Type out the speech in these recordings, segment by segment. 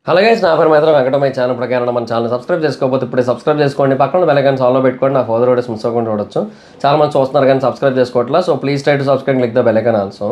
Hello guys, నా పేరు Maitra వెంకటమయ్య. Channel ప్రకారం మన ఛానల్ సబ్స్క్రైబ్ చేసుకోకపోతే ఇప్పుడే సబ్స్క్రైబ్ చేసుకోండి. పక్కన బెల్ ఐకాన్ ఆన్లో పెట్టుకోండి. నా ఫర్దర్ వీడియోస్ మిస్ అవ్వకుండా చూడొచ్చు. చాలా మంది చూస్తున్నారు కానీ సబ్స్క్రైబ్ చేసుకోవట్లేదు. So please try to subscribe, click the bell icon also.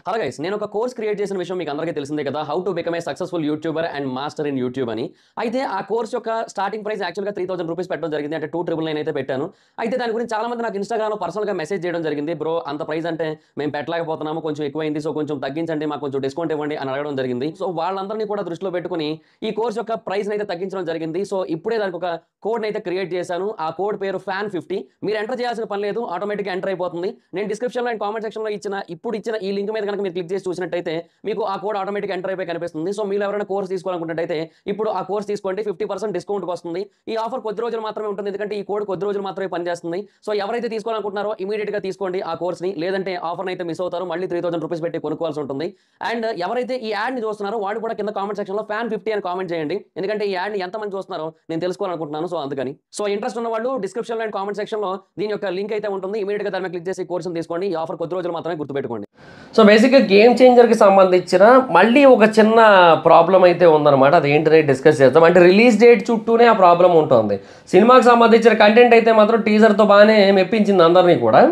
Hello guys, నేను ఒక కోర్స్ క్రియేట్ చేసిన విషయం మీకు అందరికీ తెలిసిందే కదా, how to become a successful YouTuber and master in YouTube అని. అయితే ఆ కోర్స్ యొక్క స్టార్టింగ్ ప్రైస్ యాక్చువల్గా 3000 రూపీస్ పెట్టడం జరిగింది. అంటే 2999 అయితే పెట్టాను. అయితే దాని గురించి చాలా మంది నాకు ఇన్స్టాగ్రామ్లో పర్సనల్గా మెసేజ్ చేయడం జరిగింది. బ్రో, అంత ప్రైస్ అంటే మేము పెట్టలేకపోతున్నాము, కొంచెం ఎక్కువైంది, సో కొంచెం తగ్గించండి, మాకు కొంచెం డిస్కౌంట్ ఇవ్వండి అని అడగడం జరిగింది. సో వాళ్ళందరినీ కూడా దృష్టిలో పెట్టుకుని ఈ కోర్స్ యొక్క ప్రైస్ అయితే తగ్గించడం జరిగింది. సో ఇప్పుడే దానికి ఒక కోడ్ అయితే క్రియేట్ చేశాను. ఆ కోడ్ పేరు FAN50. మీరు ఎంటర్ చేయాల్సిన పని లేదు, ఆటోమేటిక్గా ఎంటర్ అయిపోతుంది. నేను డిస్క్రిప్షన్లో అండ్ కామెంట్ సెక్షన్లో ఇచ్చిన ఈ లింక్ మీద కనుక మీరు క్లిక్ చేసి చూసినట్టయితే మీకు ఆ కోడ్ ఆటోమేటిక్ ఎంటర్ అయిపోయి కనిపిస్తుంది. సో మీరు ఎవరైనా కోర్స్ తీసుకోవాలనుకుంటే ఇప్పుడు ఆ కోర్స్ తీసుకోండి, 50% డిస్కౌంట్ వస్తుంది. ఈ ఆఫర్ కొద్ది రోజులు మాత్రమే ఉంటుంది, ఎందుకంటే ఈ కోడ్ కొద్ది రోజులు మాత్రమే పనిచేస్తుంది. సో ఎవరైతే తీసుకోవాలనుకుంటున్నారో ఇమీడియట్ గా తీసుకోండి ఆ కోర్స్ ని, లేదంటే ఆఫర్ అయితే మిస్ అవుతారు, మళ్ళీ 3000 రూపీస్ పెట్టి కొనుక్కోవాల్సి ఉంటుంది. అండ్ ఎవరైతే ఈ యాడ్ ని చూస్తున్నారో వాడు కూడా కింద కామెంట్ సెక్షన్ లో FAN50 అని కామెంట్ చేయండి, ఎందుకంటే ఈ యాడ్ ని ఎంత మంది చూస్తున్నారో నేను తెలుసుకోవాలనుకుంటున్నాను. సో అందుకని ఇంట్రెస్ట్ ఉన్న వాళ్ళు డిస్క్రిప్షన్ లో అండ్ కామెంట్ సెక్షన్ లో దీని యొక్క లింక్ అయితే ఉంటుంది. ఇమీడియట్ గా దాని మీద క్లిక్ చేసి కోర్స్ తీసుకోండి. ఈ ఆఫర్ కొద్ది రోజులు మాత్రమే, గుర్తుపెట్టుకోండి. సో బేసిక్గా గేమ్ చేంజర్కి సంబంధించిన మళ్ళీ ఒక చిన్న ప్రాబ్లం అయితే ఉందన్నమాట. అది ఏంటనే డిస్కస్ చేద్దాం. అంటే రిలీజ్ డేట్ చుట్టూనే ఆ ప్రాబ్లం ఉంటుంది. సినిమాకి సంబంధించిన కంటెంట్ అయితే మాత్రం టీజర్తో బాగానే మెప్పించింది అందరినీ కూడా.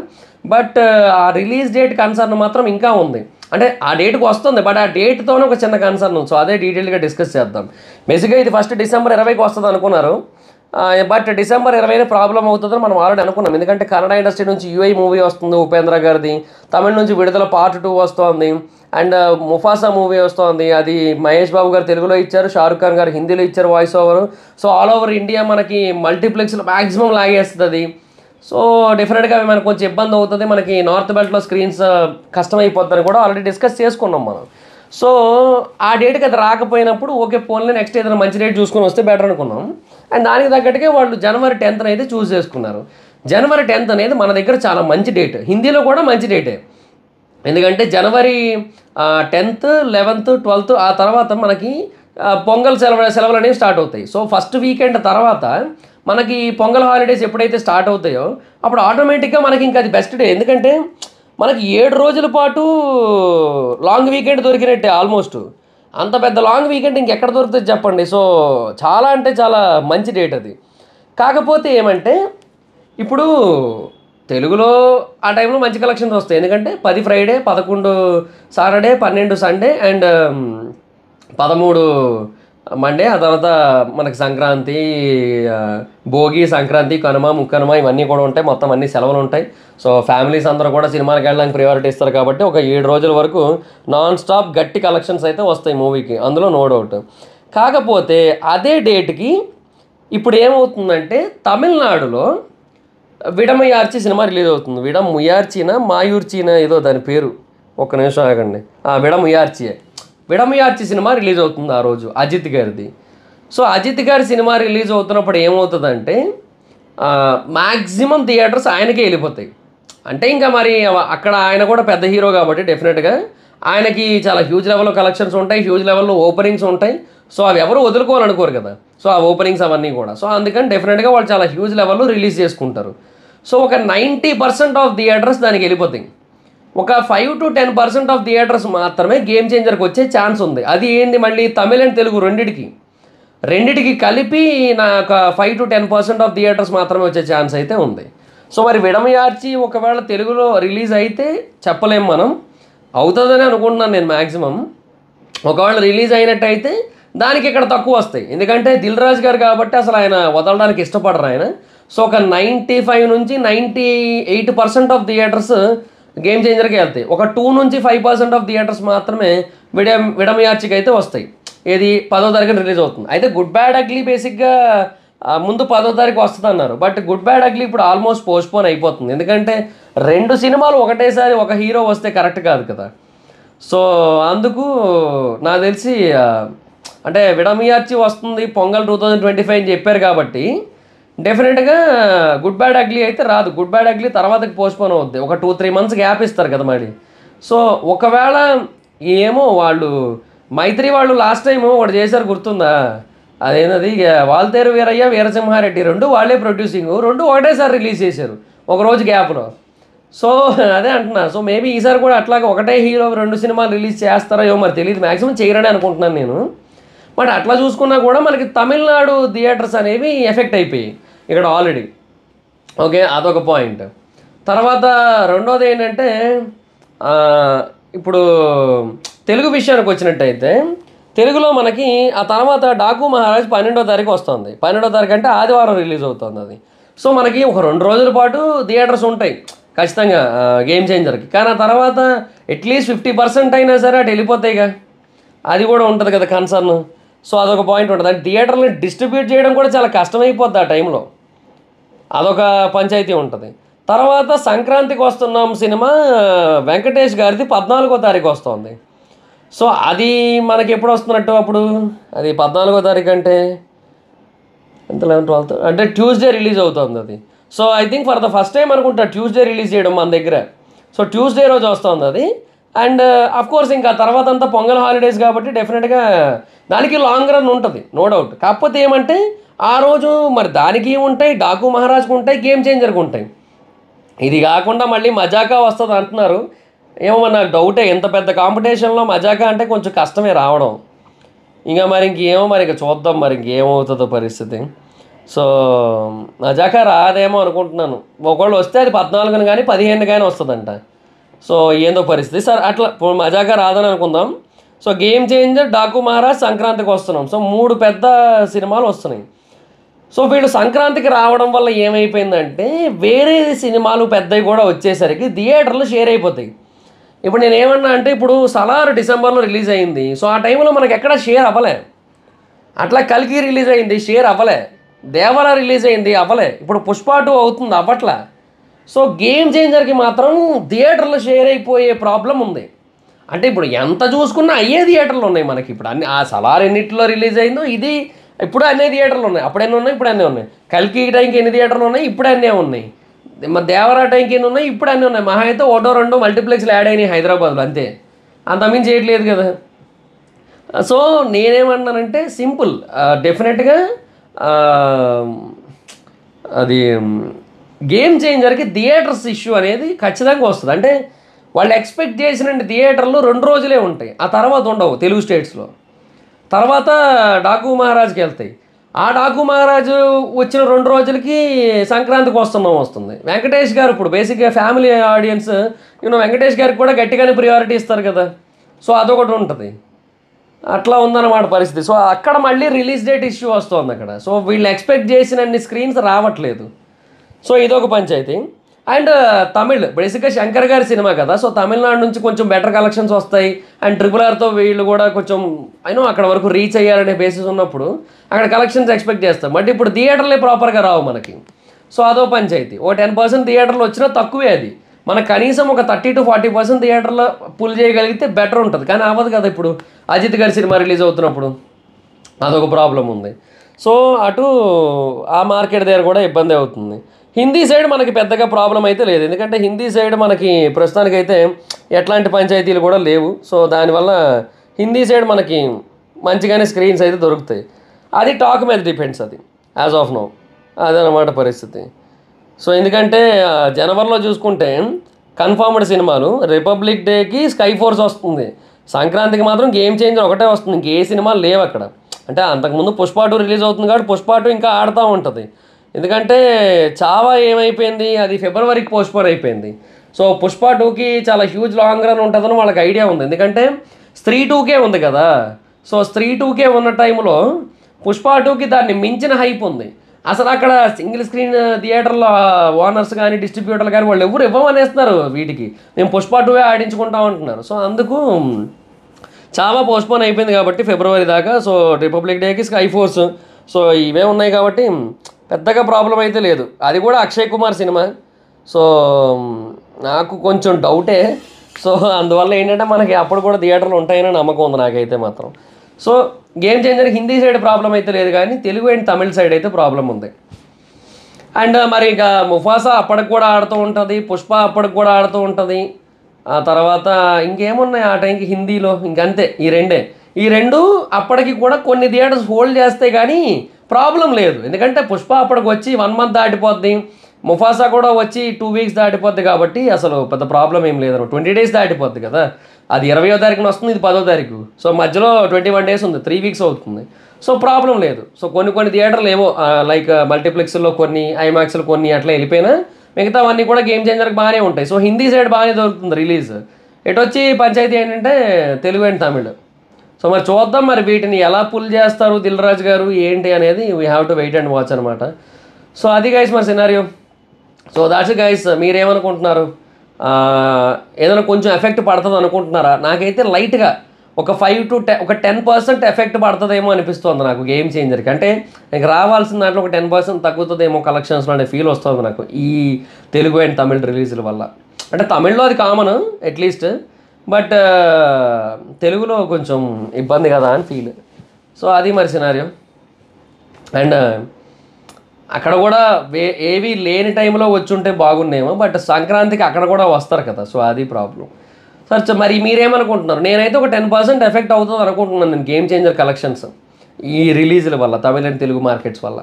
బట్ ఆ రిలీజ్ డేట్ కన్సర్న్ మాత్రం ఇంకా ఉంది. అంటే ఆ డేట్కి వస్తుంది, బట్ ఆ డేట్తోనే ఒక చిన్న కన్సర్న్ ఉంది. సో అదే డీటెయిల్గా డిస్కస్ చేద్దాం. బేసిక్గా ఇది ఫస్ట్ డిసెంబర్ 20కి వస్తుంది అనుకున్నారు. బట్ డిసెంబర్ 20 ప్రాబ్లం అవుతుందని మనం ఆల్రెడీ అనుకున్నాం. ఎందుకంటే కన్నడ ఇండస్ట్రీ నుంచి యూఐ మూవీ వస్తుంది ఉపేంద్ర గారిది, తమిళ నుంచి విడుదల పార్ట్ 2 వస్తుంది, అండ్ ముఫాసా మూవీ వస్తుంది. అది మహేష్ బాబు గారు తెలుగులో ఇచ్చారు, షారుఖ్ ఖాన్ గారు హిందీలో ఇచ్చారు voice over. So all over India మనకి మల్టీప్లెక్స్లో మ్యాక్సిమం లాగేస్తుంది. సో డెఫినెట్గా మనకు కొంచెం ఇబ్బంది అవుతుంది, మనకి నార్త్ బెల్ట్లో స్క్రీన్స్ కష్టమైపోతుందని కూడా ఆల్రెడీ డిస్కస్ చేసుకున్నాం మనం. సో ఆ డేట్కి అది రాకపోయినప్పుడు ఓకే ఫోన్లో నెక్స్ట్ ఏదైనా మంచి డేట్ చూసుకొని వస్తే బెటర్ అనుకున్నాం. అండ్ దానికి తగ్గట్టుగా వాళ్ళు జనవరి 10th అయితే చూస్ చేసుకున్నారు. జనవరి 10th అనేది మన దగ్గర చాలా మంచి డేట్, హిందీలో కూడా మంచి డేటే. ఎందుకంటే జనవరి 10th, 11th, 12th ఆ తర్వాత మనకి పొంగల్ సెలవులు అనేవి స్టార్ట్ అవుతాయి. సో ఫస్ట్ వీకెండ్ తర్వాత మనకి పొంగల్ హాలిడేస్ ఎప్పుడైతే స్టార్ట్ అవుతాయో అప్పుడు ఆటోమేటిక్గా మనకి ఇంకా అది బెస్ట్ డే. ఎందుకంటే మనకి 7 రోజుల పాటు లాంగ్ వీకెండ్ దొరికినట్టే ఆల్మోస్ట్. అంత పెద్ద లాంగ్ వీకెండ్ ఇంకెక్కడ దొరుకుతుంది చెప్పండి. సో చాలా అంటే చాలా మంచి డేట్ అది. కాకపోతే ఏమంటే ఇప్పుడు తెలుగులో ఆ టైంలో మంచి కలెక్షన్స్ వస్తాయి. ఎందుకంటే 10 Friday, 11 Saturday, 12 Sunday, and 13 Monday. ఆ తర్వాత మనకి సంక్రాంతి, భోగి, సంక్రాంతి, కనుమ, ముక్కనుమ ఇవన్నీ కూడా ఉంటాయి. మొత్తం అన్ని సెలవులు ఉంటాయి. సో ఫ్యామిలీస్ అందరూ కూడా సినిమాకి వెళ్ళడానికి ప్రియారిటీ ఇస్తారు కాబట్టి ఒక 7 రోజుల వరకు నాన్ స్టాప్ గట్టి కలెక్షన్స్ అయితే వస్తాయి మూవీకి, అందులో నో డౌట్. కాకపోతే అదే డేట్కి ఇప్పుడు ఏమవుతుందంటే తమిళనాడులో విడమయార్చి సినిమా రిలీజ్ అవుతుంది. విడముయార్చినా మాయూర్చినా ఏదో దాని పేరు, ఒక్క నిమిషం ఆగండి. విడమయార్చి సినిమా రిలీజ్ అవుతుంది ఆ రోజు, అజిత్ గారిది. సో అజిత్ గారి సినిమా రిలీజ్ అవుతున్నప్పుడు ఏమవుతుందంటే మ్యాక్సిమం థియేటర్స్ ఆయనకే వెళ్ళిపోతాయి. అంటే ఇంకా మరి అక్కడ ఆయన కూడా పెద్ద హీరో కాబట్టి డెఫినెట్గా ఆయనకి చాలా హ్యూజ్ లెవెల్లో కలెక్షన్స్ ఉంటాయి, హ్యూజ్ లెవెల్లో ఓపెనింగ్స్ ఉంటాయి. సో అవి ఎవరు వదులుకోవాలనుకోరు కదా, సో ఆ ఓపెనింగ్స్ అవన్నీ కూడా. సో అందుకని డెఫినెట్గా వాళ్ళు చాలా హ్యూజ్ లెవెల్లో రిలీజ్ చేసుకుంటారు. సో ఒక 90% ఆఫ్ థియేటర్స్ దానికి వెళ్ళిపోతాయి. ఒక 5 to 10% ఆఫ్ థియేటర్స్ మాత్రమే గేమ్ చేంజర్కి వచ్చే ఛాన్స్ ఉంది. అది ఏంది మళ్ళీ తమిళ్ అండ్ తెలుగు రెండిటికి కలిపి నాకు 5 to 10% ఆఫ్ థియేటర్స్ మాత్రమే వచ్చే ఛాన్స్ అయితే ఉంది. సో మరి విడమయార్చి ఒకవేళ తెలుగులో రిలీజ్ అయితే చెప్పలేం మనం, అవుతుందని అనుకుంటున్నాను నేను మ్యాక్సిమం. ఒకవేళ రిలీజ్ అయినట్టయితే దానికి ఇక్కడ తక్కువ వస్తాయి, ఎందుకంటే దిల్ రాజు గారు కాబట్టి అసలు ఆయన వదలడానికి ఇష్టపడరు ఆయన. సో ఒక 95 నుంచి 98% ఆఫ్ థియేటర్స్ గేమ్ చేంజర్కి వెళ్తాయి. ఒక 2 నుంచి 5% ఆఫ్ థియేటర్స్ మాత్రమే విడమయార్చికి అయితే వస్తాయి. ఏది 10వ తారీఖున రిలీజ్ అవుతుంది. అయితే గుడ్ బ్యాడ్ అగ్లీ బేసిక్గా ముందు 10వ తారీఖు వస్తుంది అన్నారు, బట్ గుడ్ బ్యాడ్ అగ్లీ ఇప్పుడు ఆల్మోస్ట్ పోస్ట్పోన్ అయిపోతుంది. ఎందుకంటే 2 సినిమాలు ఒకటేసారి ఒక హీరో వస్తే కరెక్ట్ కాదు కదా. సో అందుకు నాకు తెలిసి అంటే విడమయార్చి వస్తుంది పొంగల్ 2025 అని చెప్పారు కాబట్టి డెఫినెట్గా గుడ్ బ్యాడ్ అగ్లీ అయితే రాదు. గుడ్ బ్యాడ్ అగ్లీ తర్వాతకి పోస్ట్పోన్ అవుద్ది, ఒక 2-3 months గ్యాప్ ఇస్తారు కదా మరి. సో ఒకవేళ ఏమో వాళ్ళు మైత్రి వాళ్ళు లాస్ట్ టైం ఒకటి చేశారు గుర్తుందా, అదేనది వాల్తేరు వీరయ్య, వీరసింహారెడ్డి 2 వాళ్ళే ప్రొడ్యూసింగ్, 2 ఒకటేసారి రిలీజ్ చేశారు ఒకరోజు గ్యాప్లో. సో అదే అంటున్నా. సో మేబీ ఈసారి కూడా అట్లాగే ఒకటే హీరో 2 సినిమాలు రిలీజ్ చేస్తారో ఏమో మరి తెలియదు, మ్యాక్సిమం చేయరని అనుకుంటున్నాను నేను. బట్ అట్లా చూసుకున్నా కూడా మనకి తమిళనాడు థియేటర్స్ అనేవి ఎఫెక్ట్ అయిపోయాయి ఇక్కడ ఆల్రెడీ. ఓకే, అదొక పాయింట్. తర్వాత రెండోది ఏంటంటే ఇప్పుడు తెలుగు విషయానికి వచ్చినట్టయితే తెలుగులో మనకి ఆ తర్వాత డాకు మహారాజ్ 12వ తారీఖు వస్తుంది. 12వ తారీఖు అంటే ఆదివారం రిలీజ్ అవుతుంది అది. సో మనకి ఒక 2 రోజుల పాటు థియేటర్స్ ఉంటాయి ఖచ్చితంగా గేమ్ చేంజర్కి. కానీ ఆ తర్వాత అట్లీస్ట్ 50% అయినా సరే అటు వెళ్ళిపోతాయిగా, అది కూడా ఉంటుంది కదా కన్సర్న్. సో అదొక పాయింట్ ఉంటుంది. అంటే థియేటర్ని డిస్ట్రిబ్యూట్ చేయడం కూడా చాలా కష్టమైపోద్ది ఆ టైంలో, అదొక పంచాయతీ ఉంటుంది. తర్వాత సంక్రాంతికి వస్తున్నాం సినిమా వెంకటేష్ గారిది 14వ తారీఖు వస్తుంది. సో అది మనకి ఎప్పుడు వస్తున్నట్టు అప్పుడు, అది 14వ తారీఖు అంటే ఎంత 11, 12 అంటే ట్యూస్డే రిలీజ్ అవుతుంది అది. So I think for the first time అనుకుంటా ట్యూస్డే రిలీజ్ చేయడం మన దగ్గర. సో ట్యూస్డే రోజు వస్తుంది అది. అండ్ అఫ్కోర్స్ ఇంకా తర్వాత అంతా పొంగల్ హాలిడేస్ కాబట్టి డెఫినెట్గా దానికి లాంగ్ రన్ ఉంటుంది, నో డౌట్. కాకపోతే ఏమంటే ఆ రోజు మరి దానికి ఉంటాయి, డాకు మహారాజ్కి ఉంటాయి, గేమ్ చేంజర్కి ఉంటాయి. ఇది కాకుండా మళ్ళీ మజాకా వస్తుంది అంటున్నారు. ఏమో నాకు డౌటే, ఎంత పెద్ద కాంపిటీషన్లో మజాకా అంటే కొంచెం కష్టమే రావడం. ఇంకా మరి ఇంకేమో మరి ఇంకా చూద్దాం మరి ఇంకేమవుతుందో పరిస్థితి. సో మజాకా రాదేమో అనుకుంటున్నాను. ఒకళ్ళు వస్తే అది 14 కానీ 15 కానీ వస్తుందంట. సో ఏందో పరిస్థితి సార్, అట్లా మజాకా రాదని అనుకుందాం. So game changer, Daaku Maharaj, సంక్రాంతికి వస్తున్నాం. సో 3 పెద్ద సినిమాలు వస్తున్నాయి. సో వీళ్ళు సంక్రాంతికి రావడం వల్ల ఏమైపోయిందంటే వేరే సినిమాలు పెద్దవి కూడా వచ్చేసరికి థియేటర్లు షేర్ అయిపోతాయి. ఇప్పుడు నేను ఏమన్నా అంటే ఇప్పుడు సలార్ డిసెంబర్లో రిలీజ్ అయింది. సో ఆ టైంలో మనకి ఎక్కడ షేర్ అవ్వలే. అట్లా కల్కి రిలీజ్ అయింది, షేర్ అవ్వలే. దేవరా రిలీజ్ అయింది, అవ్వలే. ఇప్పుడు పుష్ప 2 అవుతుంది, అవ్వట్లా. సో గేమ్ చేంజర్కి మాత్రం థియేటర్లో షేర్ అయిపోయే ప్రాబ్లం ఉంది. అంటే ఇప్పుడు ఎంత చూసుకున్నా అయ్యే థియేటర్లు ఉన్నాయి మనకి. ఇప్పుడు అన్ని ఆ సలార్ ఎన్నిట్లో రిలీజ్ అయిందో ఇది ఇప్పుడు అన్ని థియేటర్లు ఉన్నాయి. అప్పుడు ఎన్ని ఉన్నాయి, ఇప్పుడు అన్నీ ఉన్నాయి. కల్కి టైంకి ఎన్ని థియేటర్లు ఉన్నాయి, ఇప్పుడు అన్నీ ఉన్నాయి. దేవరా టైంకి ఎన్ని ఉన్నాయి, ఇప్పుడు అన్నీ ఉన్నాయి. మహా అయితే 1-2 మల్టీప్లెక్స్లు యాడ్ అయినాయి హైదరాబాద్లో, అంతే. అంతమించి చేయట్లేదు కదా. సో నేనేమన్నానంటే సింపుల్, డెఫినెట్గా అది గేమ్ చేంజర్కి థియేటర్స్ ఇష్యూ అనేది ఖచ్చితంగా వస్తుంది. అంటే వాళ్ళు ఎక్స్పెక్ట్ చేసిన థియేటర్లు 2 రోజులే ఉంటాయి, ఆ తర్వాత ఉండవు తెలుగు స్టేట్స్లో. తర్వాత డాకు మహారాజ్కి వెళ్తాయి. ఆ డాకు మహారాజు వచ్చిన 2 రోజులకి సంక్రాంతికి వస్తున్నాం వస్తుంది. వెంకటేష్ గారు ఇప్పుడు బేసిక్గా ఫ్యామిలీ ఆడియన్స్ వెంకటేష్ గారికి కూడా గట్టిగానే ప్రియారిటీ ఇస్తారు కదా. సో అదొకటి ఉంటుంది, అట్లా ఉందన్నమాట పరిస్థితి. సో అక్కడ మళ్ళీ రిలీజ్ డేట్ ఇష్యూ వస్తుంది అక్కడ. సో వీళ్ళు ఎక్స్పెక్ట్ చేసినన్ని స్క్రీన్స్ రావట్లేదు. సో ఇదొక పంచాయతీ. అండ్ తమిళ్ బేసిక్గా శంకర్ గారి సినిమా కదా. సో తమిళనాడు నుంచి కొంచెం బెటర్ కలెక్షన్స్ వస్తాయి. అండ్ RRRతో వీళ్ళు కూడా కొంచెం అక్కడ వరకు రీచ్ అయ్యారనే బేసిస్ ఉన్నప్పుడు అక్కడ కలెక్షన్స్ ఎక్స్పెక్ట్ చేస్తాం. బట్ ఇప్పుడు థియేటర్లే ప్రాపర్గా రావు మనకి. సో అదో పంచాయతీ. ఓ 10% థియేటర్లు వచ్చినా తక్కువే అది. మనకు కనీసం ఒక 30 to 40% థియేటర్లో పుల్ చేయగలిగితే బెటర్ ఉంటుంది. కానీ అవ్వదు కదా ఇప్పుడు అజిత్ గారి సినిమా రిలీజ్ అవుతున్నప్పుడు, అదొక ప్రాబ్లం ఉంది. సో అటు ఆ మార్కెట్ దగ్గర కూడా ఇబ్బంది అవుతుంది. హిందీ సైడ్ మనకి పెద్దగా ప్రాబ్లం అయితే లేదు, ఎందుకంటే హిందీ సైడ్ మనకి ప్రస్తుతానికైతే ఎట్లాంటి పంచాయతీలు కూడా లేవు. సో దానివల్ల హిందీ సైడ్ మనకి మంచిగానే స్క్రీన్స్ అయితే దొరుకుతాయి. అది టాక్ మీద డిపెండ్స్, అది యాజ్ ఆఫ్ నో అదనమాట పరిస్థితి. సో ఎందుకంటే జనవరిలో చూసుకుంటే కన్ఫర్మ్డ్ సినిమాలు రిపబ్లిక్ డేకి స్కై ఫోర్స్ వస్తుంది, సంక్రాంతికి మాత్రం గేమ్ చేంజర్ ఒకటే వస్తుంది, ఇంకే సినిమాలు లేవు అక్కడ. అంటే అంతకుముందు పుష్ప 2 రిలీజ్ అవుతుంది కాబట్టి పుష్ప 2 ఇంకా ఆడుతూ ఉంటుంది. ఎందుకంటే చావా ఏమైపోయింది, అది ఫిబ్రవరికి పోస్ట్పోన్ అయిపోయింది. సో పుష్ప 2కి చాలా హ్యూజ్ లాంగ్ రన్ ఉంటుందని వాళ్ళకి ఐడియా ఉంది, ఎందుకంటే స్త్రీ 2కే ఉంది కదా. సో స్త్రీ 2కే ఉన్న టైంలో పుష్ప 2కి దాన్ని మించిన హైప్ ఉంది. అసలు అక్కడ సింగిల్ స్క్రీన్ థియేటర్లో ఓనర్స్ కానీ డిస్ట్రిబ్యూటర్లు కానీ వాళ్ళు ఎవరు ఇవ్వమనేస్తున్నారు వీటికి, మేము పుష్ప 2 ఆడించుకుంటాం అంటున్నారు. సో అందుకు చాలా పోస్ట్పోన్ అయిపోయింది కాబట్టి ఫిబ్రవరి దాకా. సో రిపబ్లిక్ డేకి స్కై ఫోర్స్, సో ఇవే ఉన్నాయి కాబట్టి పెద్దగా ప్రాబ్లం అయితే లేదు. అది కూడా అక్షయ్ కుమార్ సినిమా. సో నాకు కొంచెం డౌటే. సో అందువల్ల ఏంటంటే మనకి అప్పుడు కూడా థియేటర్లు ఉంటాయని నమ్మకం ఉంది నాకైతే మాత్రం. So game changer Hindi side problem అయితే లేదు, కానీ తెలుగు అండ్ తమిళ సైడ్ అయితే ప్రాబ్లం ఉంది. అండ్ మరి ఇక ముఫాసా అప్పటికి కూడా ఆడుతూ ఉంటుంది, పుష్ప అప్పటికి కూడా ఆడుతూ ఉంటుంది. ఆ తర్వాత ఇంకేమున్నాయి ఆ టైంకి హిందీలో, ఇంకంతే ఈ రెండు అప్పటికి కూడా కొన్ని థియేటర్స్ హోల్డ్ చేస్తే కానీ ప్రాబ్లం లేదు. ఎందుకంటే పుష్ప అప్పటికి వచ్చి 1 month దాటిపోద్ది, ముఫాసా కూడా వచ్చి 2 వీక్స్ దాటిపోద్ది కాబట్టి అసలు పెద్ద ప్రాబ్లం ఏం లేదు. 20 డేస్ దాటిపోద్ది కదా. అది 20వ తారీఖున వస్తుంది, ఇది 10వ తారీఖు. సో మధ్యలో 21 డేస్ ఉంది, 3 వీక్స్ అవుతుంది. సో ప్రాబ్లం లేదు. సో కొన్ని థియేటర్లు ఏవో లైక్ మల్టీప్లెక్స్లో కొన్ని, ఐమాక్స్లో కొన్ని అట్లా వెళ్ళిపోయినా మిగతావన్నీ కూడా గేమ్ చేంజర్కి బాగానే ఉంటాయి. సో హిందీ సైడ్ బాగానే దొరుకుతుంది రిలీజ్. ఎటు వచ్చి పంచాయతీ ఏంటంటే తెలుగు అండ్ తమిళ్. సో మరి చూద్దాం మరి వీటిని ఎలా పుల్ చేస్తారు దిల్ రాజు గారు ఏంటి అనేది we have to wait and watch అనమాట. సో అది గైస్ మరి సినారియో. సో దాట్స్ గైస్, మీరేమనుకుంటున్నారు? ఏదైనా కొంచెం ఎఫెక్ట్ పడుతుంది అనుకుంటున్నారా? నాకైతే లైట్గా ఒక 5 to 10% ఎఫెక్ట్ పడుతుందేమో అనిపిస్తుంది నాకు గేమ్ చేంజర్కి. అంటే నాకు రావాల్సిన దాంట్లో ఒక 10% తగ్గుతుందేమో కలెక్షన్స్లో అనే ఫీల్ వస్తుంది నాకు ఈ తెలుగు అండ్ తమిళ్ రిలీజుల వల్ల. అంటే తమిళ్లో అది కామన్ అట్లీస్ట్, బట్ తెలుగులో కొంచెం ఇబ్బంది కదా అని ఫీల్. సో అది మరి సినారియో. అండ్ అక్కడ కూడా ఏవి లేని టైంలో వచ్చి ఉంటే బాగున్నాయేమో, బట్ సంక్రాంతికి అక్కడ కూడా వస్తారు కదా. సో అది ప్రాబ్లం. సార్ మరి మీరేమనుకుంటున్నారు? నేనైతే ఒక 10% ఎఫెక్ట్ అవుతుంది అనుకుంటున్నాను నేను గేమ్ చేంజర్ కలెక్షన్స్ ఈ రిలీజుల వల్ల, తమిళ అండ్ తెలుగు మార్కెట్స్ వల్ల.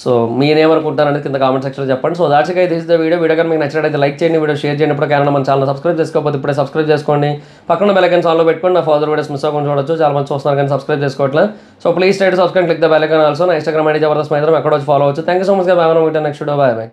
సో మీరేమనుకుంటారు అనేది కింద కామెంట్ సెక్షన్లో చెప్పండి. So that's guys, this is the video. Video కానీ మీకు నచ్చినట్లయితే లైక్ చేయండి, వీడియో షేర్ చేయండి. ఇప్పుడు కానీ మన ఛానల్ సబ్స్క్రైబ్ చేసుకోకపోతే ఇప్పుడే సబ్స్క్రైబ్ చేసుకోండి. పక్కన బెల్ ఐకాన్ ఆన్లో పెట్టుకోండి. నా ఫర్దర్ వీడియోస్ మిస్ అవ్వకుండా చూడొచ్చు. చాలా మంది చూస్తున్నారు కానీ సబ్స్క్రైబ్ చేసుకోవట్లేదు. So please try to subscribe, click the bell icon also. నా ఇన్స్టాగ్రామ్ ఐడి జబర్దస్త్ మైత్రం, అక్కడ వచ్చి ఫాలో అవచ్చు. థ్యాంక్ యూ సో మచ్ గా. బాయ్. Next video. బాయ్.